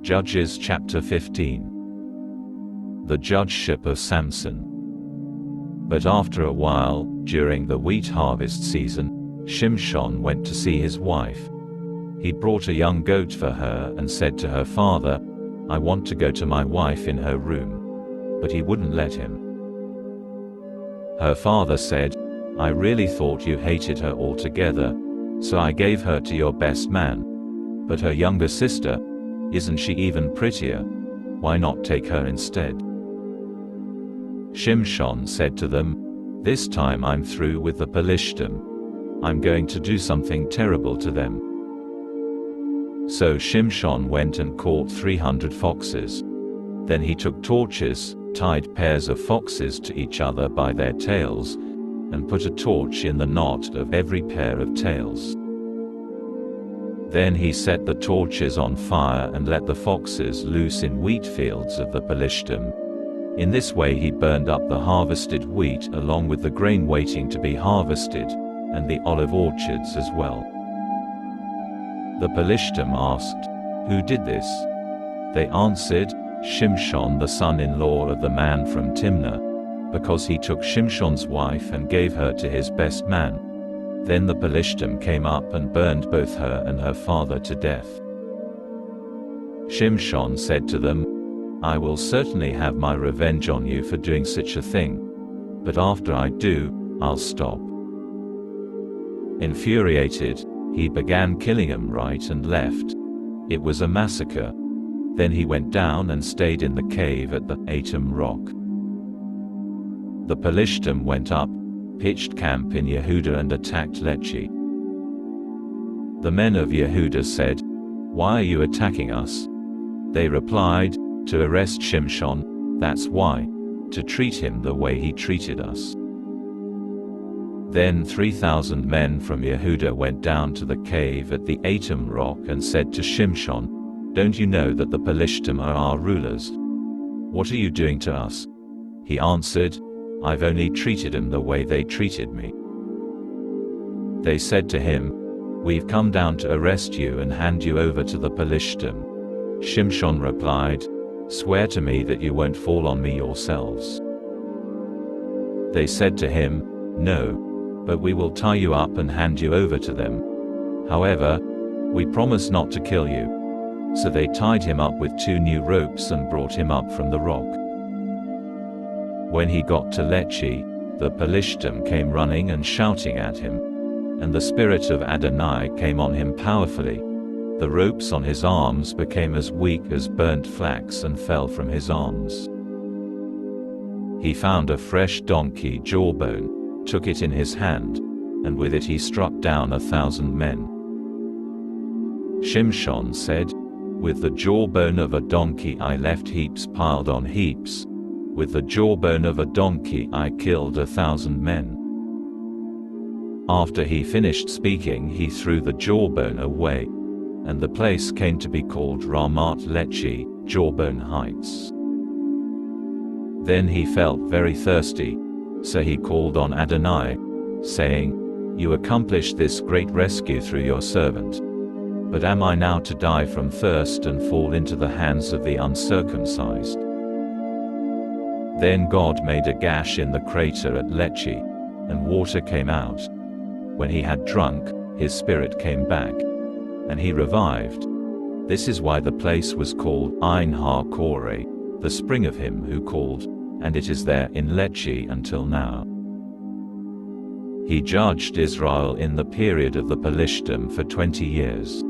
Judges chapter 15. The judgeship of Samson. But after a while, during the wheat harvest season, Samson went to see his wife. He brought a young goat for her and said to her father, "I want to go to my wife in her room." But he wouldn't let him. Her father said, "I really thought you hated her altogether, so I gave her to your best man. But her younger sister, isn't she even prettier? Why not take her instead?" Samson said to them, "This time I'm through with the Philistine. I'm going to do something terrible to them." So Samson went and caught 300 foxes. Then he took torches, tied pairs of foxes to each other by their tails, and put a torch in the knot of every pair of tails. Then he set the torches on fire and let the foxes loose in wheat fields of the Philistine. In this way he burned up the harvested wheat along with the grain waiting to be harvested, and the olive orchards as well. The Philistine asked, "Who did this?" They answered, "Samson, the son-in-law of the man from Timnah, because he took Samson's wife and gave her to his best man." Then the Philistine came up and burned both her and her father to death. Samson said to them, "I will certainly have my revenge on you for doing such a thing. But after I do, I'll stop." Infuriated, he began killing them right and left. It was a massacre. Then he went down and stayed in the cave at the Atam rock. The Philistine went up, pitched camp in Yehudah and attacked Lechi. The men of Yehudah said, "Why are you attacking us?" They replied, "To arrest Samson, that's why. To treat him the way he treated us." Then 3,000 men from Yehudah went down to the cave at the Atam rock and said to Samson, "Don't you know that the Philistine are our rulers? What are you doing to us?" He answered, "I've only treated them the way they treated me." They said to him, "We've come down to arrest you and hand you over to the Philistine." Samson replied, "Swear to me that you won't fall on me yourselves." They said to him, "No, but we will tie you up and hand you over to them. However, we promise not to kill you." So they tied him up with 2 new ropes and brought him up from the rock. When he got to Lechi, the Philistine came running and shouting at him. And the spirit of Adonai came on him powerfully. The ropes on his arms became as weak as burnt flax and fell from his arms. He found a fresh donkey jawbone, took it in his hand, and with it he struck down 1,000 men. Samson said, "With the jawbone of a donkey I left heaps piled on heaps. With the jawbone of a donkey I killed 1,000 men." After he finished speaking he threw the jawbone away, and the place came to be called Ramat Lechi, Jawbone Heights. Then he felt very thirsty, so he called on Adonai, saying, "You accomplished this great rescue through your servant. But am I now to die from thirst and fall into the hands of the uncircumcised?" Then God made a gash in the crater at Lechi, and water came out. When he had drunk, his spirit came back, and he revived. This is why the place was called Ein Ha-Koreh, the spring of him who called, and it is there in Lechi until now. He judged Israel in the period of the Philistine for 20 years.